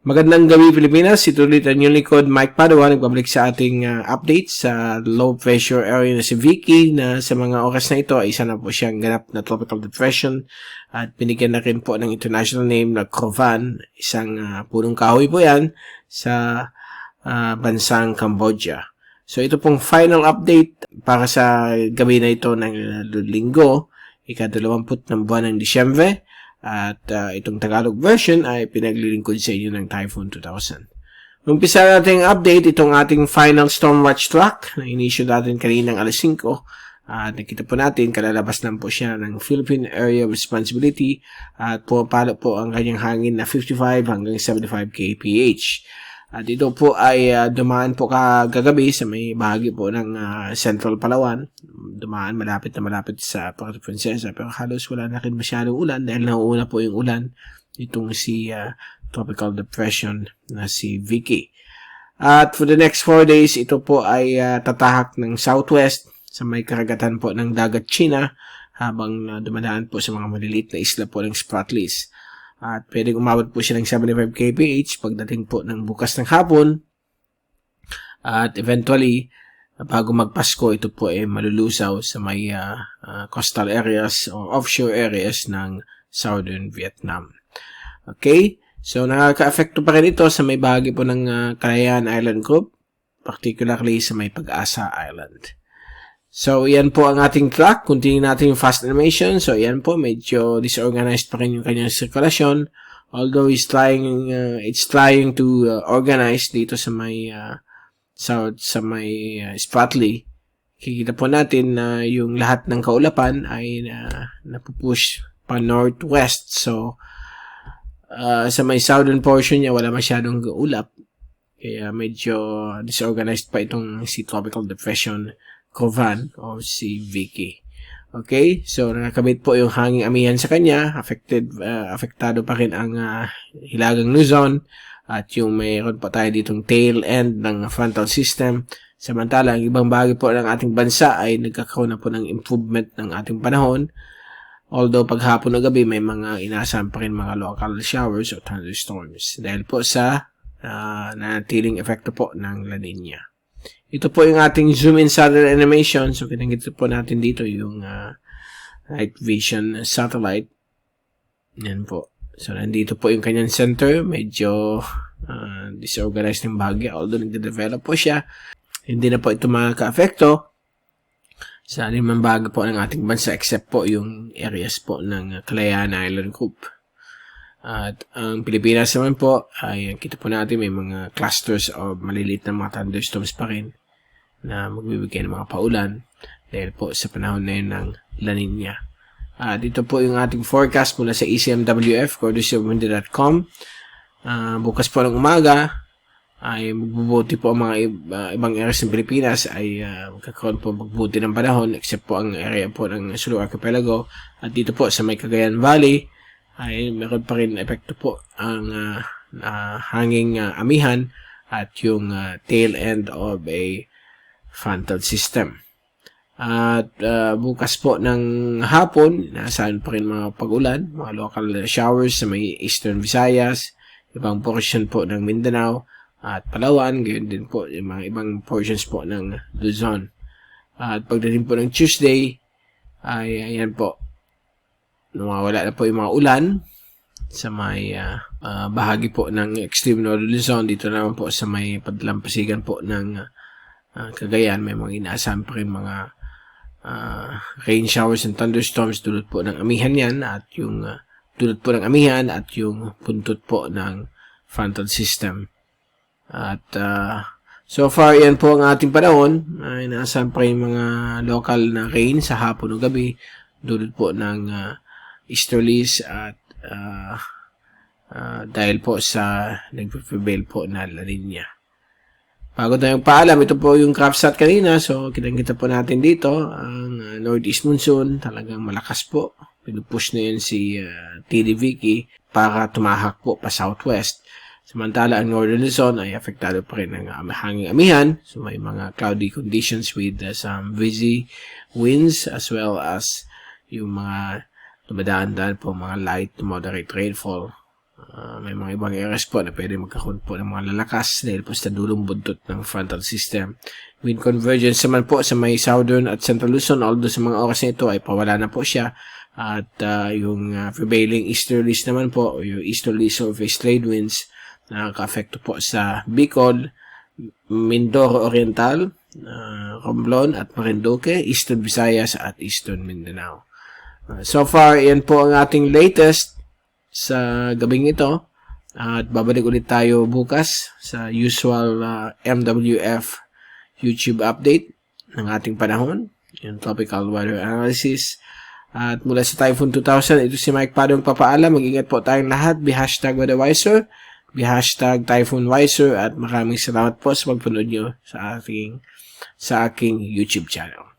Magandang gabi Pilipinas, ito ulit ang inyong likod Mike Padua, nagbabalik sa ating update sa low pressure area na si Vicky na sa mga oras na ito ay isa na po siyang ganap na tropical depression at binigyan na rin po ng international name na Krovanh, isang punong kahoy po yan sa bansang Cambodia. So ito pong final update para sa gabi na ito ng linggo, ika-20 ng buwan ng Disyembre. At itong Tagalog version ay pinaglilingkod sa inyo ng Typhoon 2000. Umpisa natin ang update, itong ating final storm watch track na inisyo natin kaninang alas 5. Nakita po natin, kalalabas lang po siya ng Philippine Area of Responsibility at pumapalo po ang kanyang hangin na 55 hanggang 75 kph. At ito po ay dumaan po kagabi sa may bahagi po ng Central Palawan. Dumaan malapit sa Puerto Princesa, pero halos wala na rin masyadong ulan dahil nauuna po yung ulan itong si tropical depression na si Vicky. At for the next 4 days, ito po ay tatahak ng southwest sa may karagatan po ng dagat China habang dumadaan po sa mga maliliit na isla po ng Easterlies. At pwedeng umabot po siya ng 75 kph pagdating po ng bukas ng hapon. At eventually, bago magpasko, ito po ay malulusaw sa may coastal areas o offshore areas ng southern Vietnam. Okay? So, nakaka-affecto pa rin ito sa may bahagi po ng Kalayaan Island Group, particularly sa may Pag-asa Island. So, yan po ang ating track. Continue natin yung fast animation. So, yan po, medyo disorganized pa rin yung kanyang sirkulasyon. Although it's trying to organize dito sa may south, sa may Spratly. Kikita po natin na yung lahat ng kaulapan ay napupush pa northwest. So, sa may southern portion niya, wala masyadong ulap. Kaya medyo disorganized pa itong si Tropical Depression Krovanh o si Vicky. Okay? So, nakakabit po yung hanging Amihan sa kanya. Apektado pa rin ang Hilagang Luzon. At yung mayroon pa tayo ditong tail end ng frontal system. Samantala, ang ibang bagay po ng ating bansa ay nagkakaroon na po ng improvement ng ating panahon. Although, paghapon o gabi, may mga inaasahan pa rin mga local showers o thunderstorms. Dahil po sa nanatiling epekto po ng La Nina. Ito po yung ating zoom in satellite animation. So, kinagito po natin dito yung night vision satellite. Yan po. So, nandito po yung kanyang center. Medyo disorganized ng bahagya. Although, nagde-develop po siya. Hindi na po ito makaka-apekto sa limang bahagi po ng ating bansa except po yung areas po ng Kalayaan Island Group. At ang Pilipinas naman po ay kita po natin may mga clusters o maliliit na mga thunderstorms pa rin na magbibigay ng mga paulan dahil po sa panahon na yun ng La Nina. Dito po yung ating forecast mula sa ECMWF, courtesy.windy.com. Bukas po ng umaga ay magbubuti po ang mga ibang areas ng Pilipinas ay magkakaroon po magbuti ng panahon except po ang area po ng Sulu Archipelago. At dito po sa may Cagayan Valley ay meron pa rin epekto po ang hanging Amihan at yung tail end of a frontal system. At bukas po ng hapon, nasaan pa rin mga pag-ulan, mga local showers sa may Eastern Visayas, ibang portion po ng Mindanao at Palawan, gayon din po yung mga ibang portions po ng Luzon. At pagdating po ng Tuesday, ay ayan po, nawawala na po yung mga ulan sa may bahagi po ng extreme Northern Luzon. Dito naman po sa may padalampasigan po ng Cagayan, may mga inaasahan pa rin mga rain showers and thunderstorms dulot po ng Amihan yan at yung dulot po ng Amihan at yung puntot po ng frontal system. At so far, yan po ang ating panahon. Inaasahan pa rin mga local na rain sa hapon o gabi dulot po ng Easterlies at dahil po sa nagpe-prevail po na La Nina. Bago tayong paalam, ito po yung CraftSat kanina. So, kitang-kita po natin dito ang Northeast Monsoon. Talagang malakas po. Pinupush na yun si TD Vicky para tumahak po pa southwest. Samantala, ang Northern Luzon ay apektado pa rin ng hanging Amihan. So, may mga cloudy conditions with some breezy winds as well as yung mga dumadaan-daan po mga light to moderate rainfall May mga ibang areas po na pwede magkakaroon po ng mga lalakas dahil po sa dulong buntot ng frontal system. Wind convergence naman po sa may southern at central Luzon, although sa mga oras na ito ay pawala na po siya. At yung prevailing easterlies naman po, yung easterly surface trade winds, nakaka-affecto po sa Bicol, Mindoro Oriental, Romblon at Marinduque, Eastern Visayas at Eastern Mindanao. So far, yan po ang ating latest sa gabing ito. At babalik ulit tayo bukas sa usual MWF YouTube update ng ating panahon, yung tropical weather analysis. At mula sa Typhoon 2000, ito si Mike Padua papaalam. Mag-ingat po tayong lahat. Be #weatherwiser, be #typhoonwiser, at maraming salamat po sa pagpanood nyo sa aking YouTube channel.